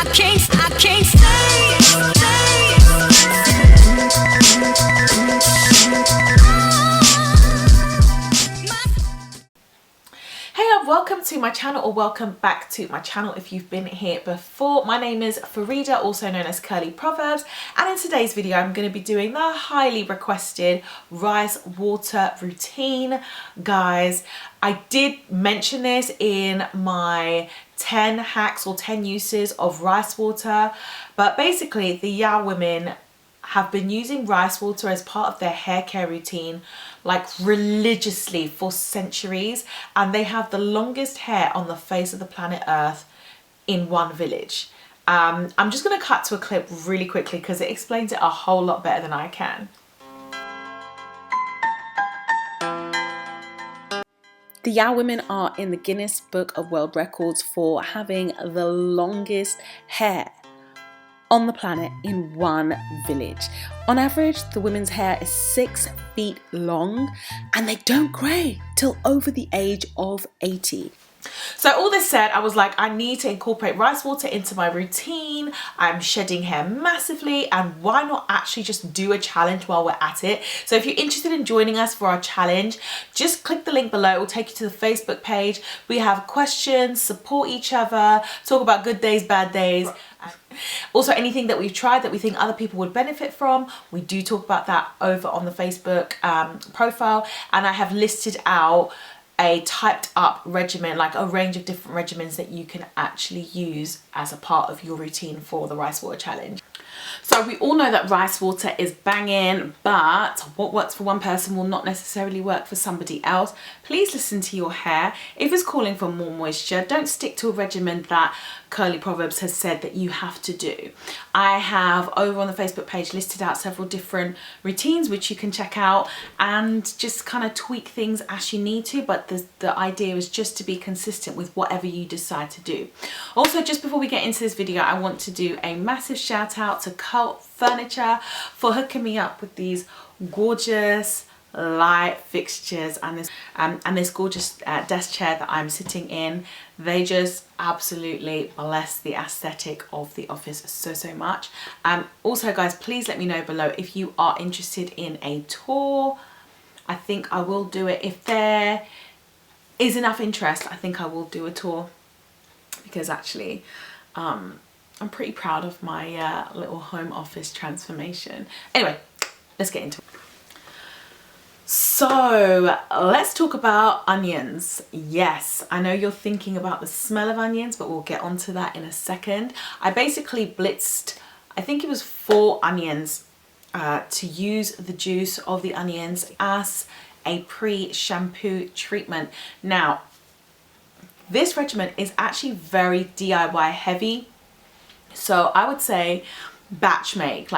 can't stay. Welcome to my channel, or welcome back to my channel if you've been here before. My name is Farida, also known as Curly Proverbs, and in today's video I'm going to be doing the highly requested rice water routine. Guys, I did mention this in my 10 hacks or 10 uses of rice water, but basically the Yao women have been using rice water as part of their hair care routine like religiously for centuries, and they have the longest hair on the face of the planet Earth in one village. I'm just going to cut to a clip really quickly because it explains it a whole lot better than I can. The Yao women are in the Guinness Book of World Records for having the longest hair on the planet in one village. On average, the women's hair is 6 feet long and they don't grey till over the age of 80. So all this said, I was like, I need to incorporate rice water into my routine. I'm shedding hair massively, and why not actually just do a challenge while we're at it? So if you're interested in joining us for our challenge, just click the link below. It will take you to the Facebook page. We have questions, support each other, talk about good days, bad days. Also, anything that we've tried that we think other people would benefit from, we do talk about that over on the Facebook profile. And I have listed out a typed up regimen, like a range of different regimens that you can actually use as a part of your routine for the rice water challenge. So we all know that rice water is banging, but what works for one person will not necessarily work for somebody else. Please listen to your hair. If it's calling for more moisture, don't stick to a regimen that Curly Proverbs has said that you have to do. I have over on the Facebook page listed out several different routines which you can check out and just kind of tweak things as you need to, but the idea is just to be consistent with whatever you decide to do. Also, just before we get into this video, I want to do a massive shout out to Cult Furniture for hooking me up with these gorgeous light fixtures and this gorgeous desk chair that I'm sitting in. They just absolutely bless the aesthetic of the office so much. Also guys, please let me know below if you are interested in a tour. I think I will do it if there is enough interest. I think I will do a tour because actually I'm pretty proud of my little home office transformation. Anyway, let's get into it. So let's talk about onions. Yes, I know you're thinking about the smell of onions, but we'll get onto that in a second. I basically blitzed, I think it was 4 onions to use the juice of the onions as a pre-shampoo treatment. Now, this regimen is actually very DIY heavy. So I would say batch make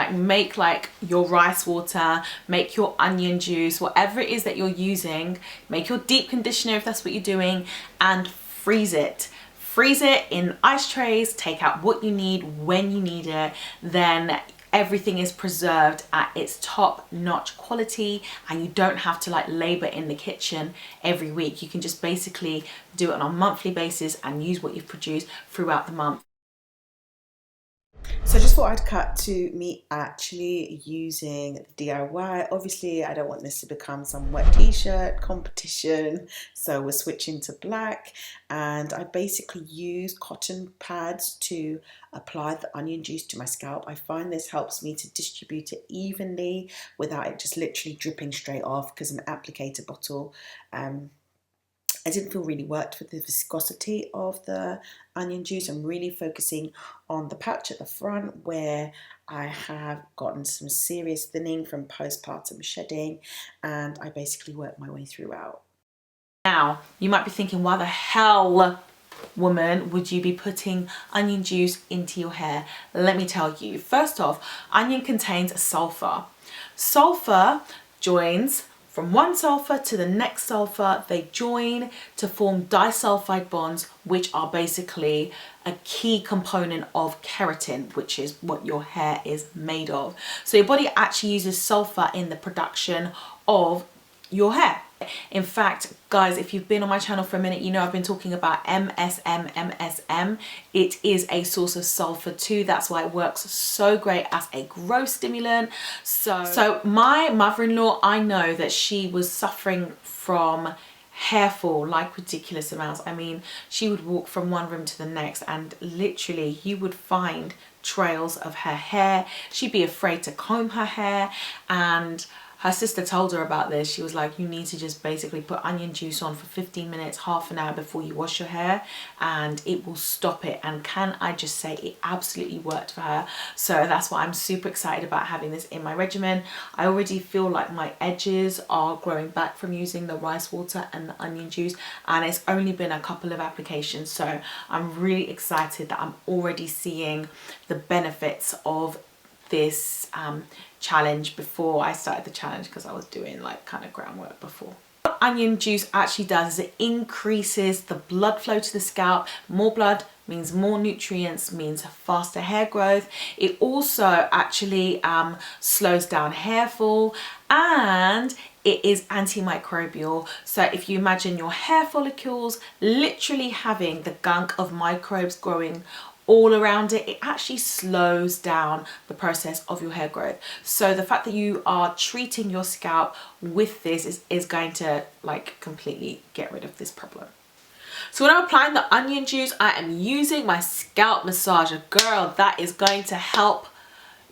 like your rice water, make your onion juice, whatever it is that you're using, make your deep conditioner if that's what you're doing, and freeze it in ice trays. Take out what you need when you need it, then everything is preserved at its top-notch quality, and you don't have to like labor in the kitchen every week. You can just basically do it on a monthly basis and use what you've produced throughout the month. So I just thought I'd cut to me actually using the DIY. Obviously, I don't want this to become some wet t-shirt competition, so we're switching to black, and I basically use cotton pads to apply the onion juice to my scalp. I find this helps me to distribute it evenly without it just literally dripping straight off, because an applicator bottle I didn't feel really worked for the viscosity of the onion juice. I'm really focusing on the patch at the front where I have gotten some serious thinning from postpartum shedding, and I basically work my way throughout. Now, you might be thinking, why the hell, woman, would you be putting onion juice into your hair? Let me tell you. First off, onion contains sulfur. Sulfur joins from one sulfur to the next sulfur. They join to form disulfide bonds, which are basically a key component of keratin, which is what your hair is made of. So your body actually uses sulfur in the production of your hair. In fact, guys, if you've been on my channel for a minute, you know I've been talking about MSM. It is a source of sulfur too. That's why it works so great as a growth stimulant. So my mother-in-law, I know that she was suffering from hair fall like ridiculous amounts. I mean, she would walk from one room to the next and literally you would find trails of her hair. She'd be afraid to comb her hair, and her sister told her about this. She was like, you need to just basically put onion juice on for 15 minutes, half an hour before you wash your hair, and it will stop it. And can I just say, it absolutely worked for her. So that's why I'm super excited about having this in my regimen. I already feel like my edges are growing back from using the rice water and the onion juice, and it's only been a couple of applications. So I'm really excited that I'm already seeing the benefits of this challenge before I started the challenge, because I was doing like kind of groundwork before. What onion juice actually does is it increases the blood flow to the scalp. More blood means more nutrients, means faster hair growth. It also actually slows down hair fall, and it is antimicrobial. So if you imagine your hair follicles literally having the gunk of microbes growing all around it, it actually slows down the process of your hair growth. So the fact that you are treating your scalp with this is going to like completely get rid of this problem. So when I'm applying the onion juice, I am using my scalp massager. Girl, that is going to help.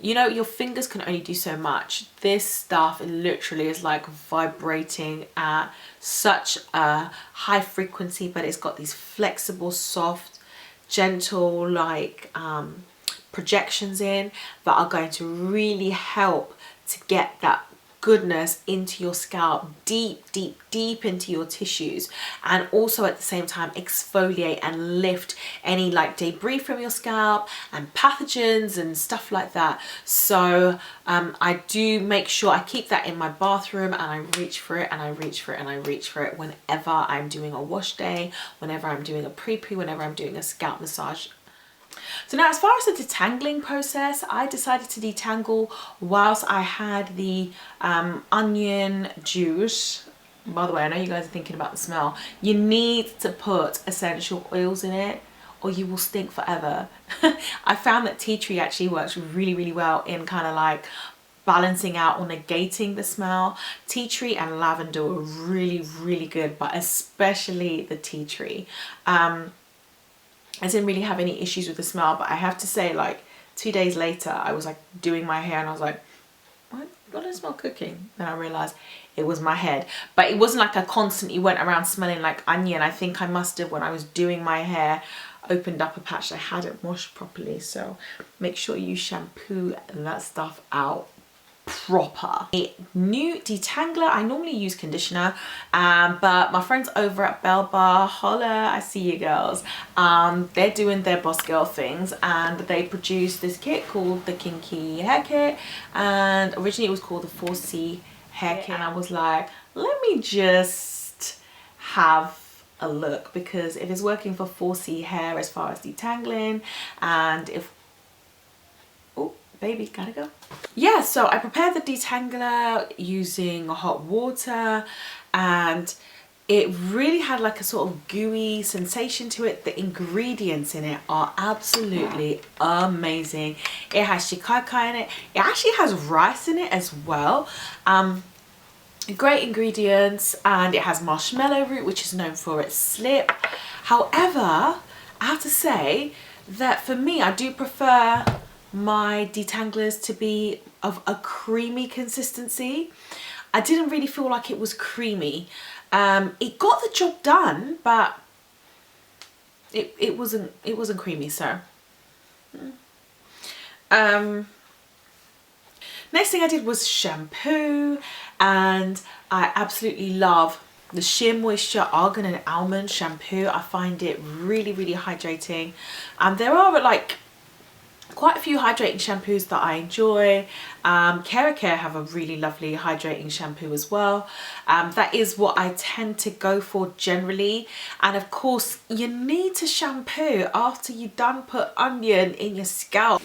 You know, your fingers can only do so much. This stuff literally is like vibrating at such a high frequency, but it's got these flexible, soft, gentle like projections in that are going to really help to get that goodness into your scalp, deep into your tissues, and also at the same time exfoliate and lift any like debris from your scalp and pathogens and stuff like that. So I do make sure I keep that in my bathroom, and I reach for it and I reach for it and I reach for it whenever I'm doing a wash day, whenever I'm doing a pre-poo, whenever I'm doing a scalp massage. So now, as far as the detangling process, I decided to detangle whilst I had the onion juice. By the way, I know you guys are thinking about the smell. You need to put essential oils in it or you will stink forever. I found that tea tree actually works really well in kind of like balancing out or negating the smell. Tea tree and lavender are really good, but especially the tea tree. I didn't really have any issues with the smell, but I have to say, like 2 days later, I was like doing my hair and I was like, what does it smell cooking? Then I realized it was my head. But it wasn't like I constantly went around smelling like onion. I think I must have, when I was doing my hair, opened up a patch that I hadn't washed properly. So make sure you shampoo that stuff out proper. A new detangler. I normally use conditioner, but my friends over at Bell Bar, holla, I see you girls, they're doing their boss girl things, and they produced this kit called the Kinky Hair Kit, and originally it was called the 4C Hair Kit, and I was like, let me just have a look, because if it's working for 4C hair as far as detangling, and if baby, gotta go. Yeah, so I prepared the detangler using hot water, and it really had like a sort of gooey sensation to it. The ingredients in it are absolutely amazing. It has shikaikai in it. It actually has rice in it as well. Great ingredients, and it has marshmallow root, which is known for its slip. However, I have to say that for me, I do prefer my detanglers to be of a creamy consistency. I didn't really feel like it was creamy. It got the job done, but it wasn't creamy. So next thing I did was shampoo, and I absolutely love the Sheer Moisture Argan and Almond shampoo. I find it really hydrating. There are like quite a few hydrating shampoos that I enjoy. Care have a really lovely hydrating shampoo as well. That is what I tend to go for generally. And of course, you need to shampoo after you've done put onion in your scalp.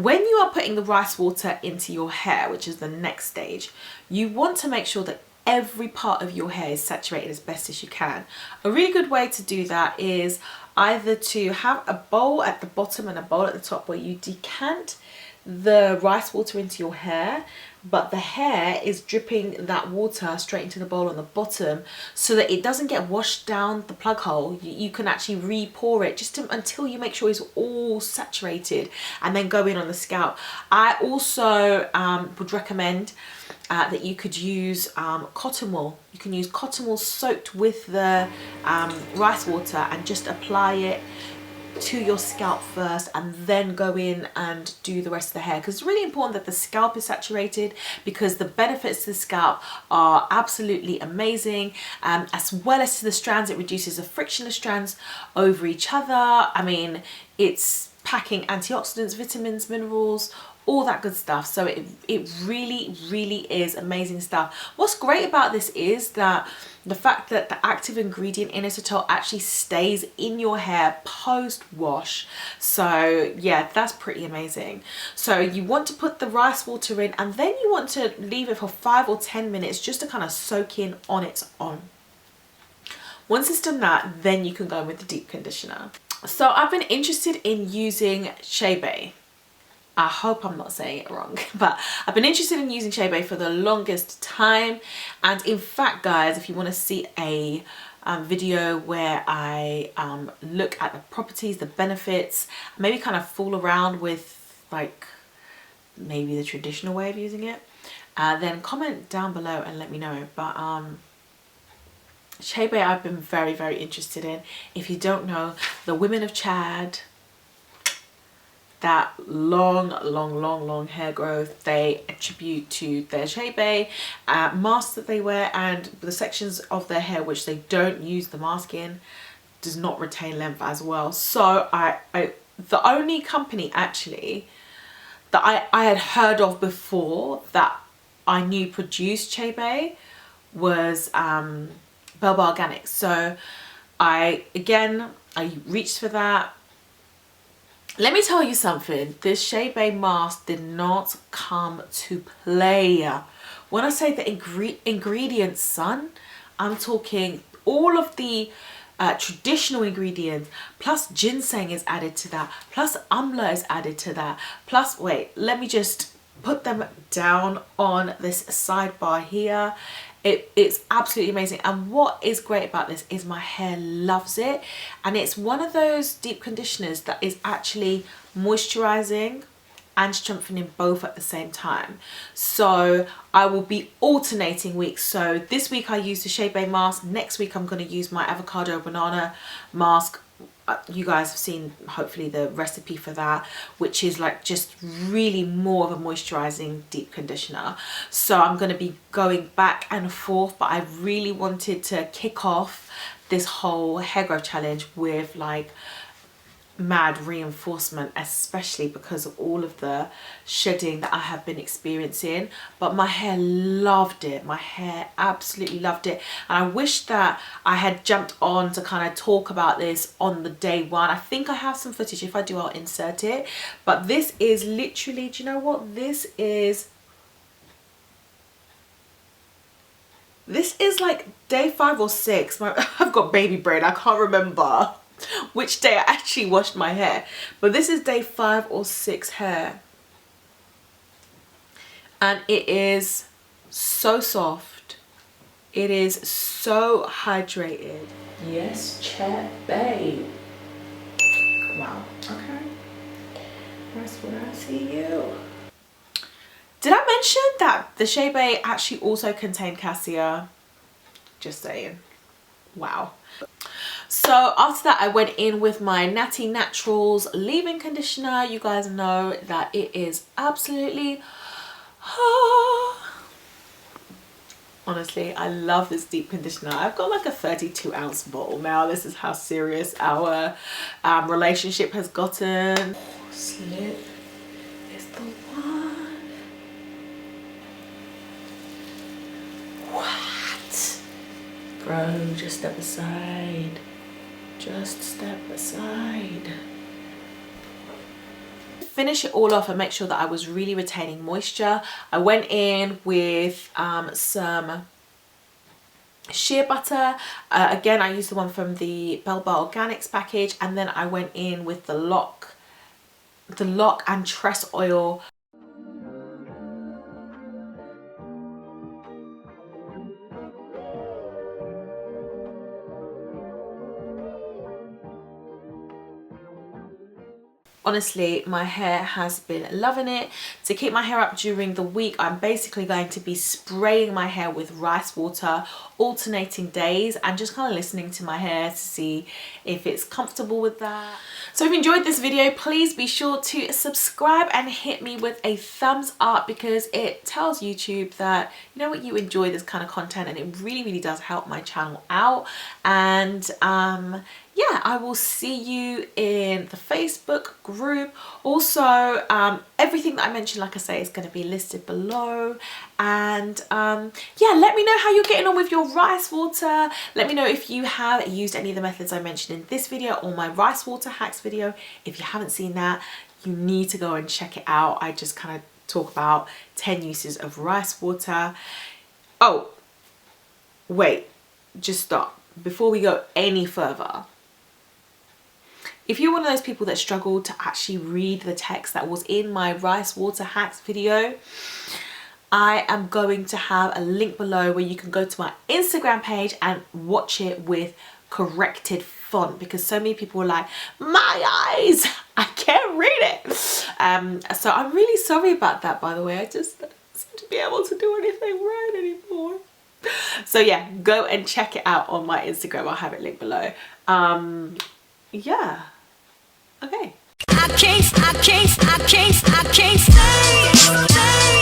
when you are putting the rice water into your hair, which is the next stage, you want to make sure that every part of your hair is saturated as best as you can. A really good way to do that is either to have a bowl at the bottom and a bowl at the top where you decant the rice water into your hair, but the hair is dripping that water straight into the bowl on the bottom so that it doesn't get washed down the plug hole. You can actually re-pour it just until you make sure it's all saturated, and then go in on the scalp. I also would recommend that you could use cotton wool. You can use cotton wool soaked with the rice water and just apply it to your scalp first, and then go in and do the rest of the hair, because it's really important that the scalp is saturated, because the benefits to the scalp are absolutely amazing, as well as to the strands. It reduces the friction of strands over each other. I mean, it's packing antioxidants, vitamins, minerals, all that good stuff. So it really is amazing stuff. What's great about this is that the fact that the active ingredient inositol actually stays in your hair post wash. So yeah, that's pretty amazing. So you want to put the rice water in, and then you want to leave it for 5 or 10 minutes just to kind of soak in on its own. Once it's done that, then you can go in with the deep conditioner. So I've been interested in using Chebe. I hope I'm not saying it wrong, but I've been interested in using Chebe for the longest time. And in fact, guys, if you want to see a video where I look at the properties, the benefits, maybe kind of fool around with like maybe the traditional way of using it, then comment down below and let me know. But Chebe I've been very interested in. If you don't know, the women of Chad, that long hair growth, they attribute to their Chebe masks that they wear, and the sections of their hair which they don't use the mask in does not retain length as well. So the only company actually that I had heard of before that I knew produced Chebe was Bellbar Organics. So I reached for that. Let me tell you something, this Chebe mask did not come to play. When I say the ingredients, son, I'm talking all of the traditional ingredients, plus ginseng is added to that, plus amla is added to that, plus, wait, let me just put them down on this sidebar here. It's absolutely amazing. And what is great about this is my hair loves it, and it's one of those deep conditioners that is actually moisturizing and strengthening both at the same time. So I will be alternating weeks. So this week I use the Chebe mask, next week I'm going to use my avocado banana mask. You guys have seen hopefully the recipe for that, which is like just really more of a moisturizing deep conditioner. So I'm going to be going back and forth, but I really wanted to kick off this whole hair growth challenge with like mad reinforcement, especially because of all of the shedding that I have been experiencing. But my hair loved it. My hair absolutely loved it, and I wish that I had jumped on to kind of talk about this on the day one. I think I have some footage. If I do, I'll insert it. But this is literally, do you know what this is? This is like day 5 or 6. I've got baby brain, I can't remember which day I actually washed my hair, but this is day 5 or 6 hair, and it is so soft, it is so hydrated. Yes, Chebe. Wow, okay, that's when I see you. Did I mention that the Chebe actually also contained cassia? Just saying. Wow. So after that I went in with my Natty Naturals leave-in conditioner. You guys know that it is absolutely honestly, I love this deep conditioner. I've got like a 32-ounce bottle now. This is how serious our relationship has gotten. Slip is the one. What? Bro, just step aside. Just step aside. finish it all off and make sure that I was really retaining moisture, I went in with some shea butter. Again, I used the one from the Bell Bar Organics package, and then I went in with the lock and tress oil. Honestly, my hair has been loving it. To keep my hair up during the week, I'm basically going to be spraying my hair with rice water alternating days and just kind of listening to my hair to see if it's comfortable with that. So if you enjoyed this video, please be sure to subscribe and hit me with a thumbs up, because it tells YouTube that, you know what, you enjoy this kind of content, and it really does help my channel out. And yeah, I will see you in the Facebook group. Also, everything that I mentioned, like I say, is going to be listed below. And yeah, let me know how you're getting on with your rice water. Let me know if you have used any of the methods I mentioned in this video or my rice water hacks video. If you haven't seen that, you need to go and check it out. I just kind of talk about 10 uses of rice water. Oh, wait, just stop. Before we go any further, if you're one of those people that struggle to actually read the text that was in my rice water hacks video, I am going to have a link below where you can go to my Instagram page and watch it with corrected font, because so many people were like, my eyes, I can't read it. So I'm really sorry about that, by the way. I just don't seem to be able to do anything right anymore. So yeah, go and check it out on my Instagram. I'll have it linked below. Yeah. Okay. I can't stay.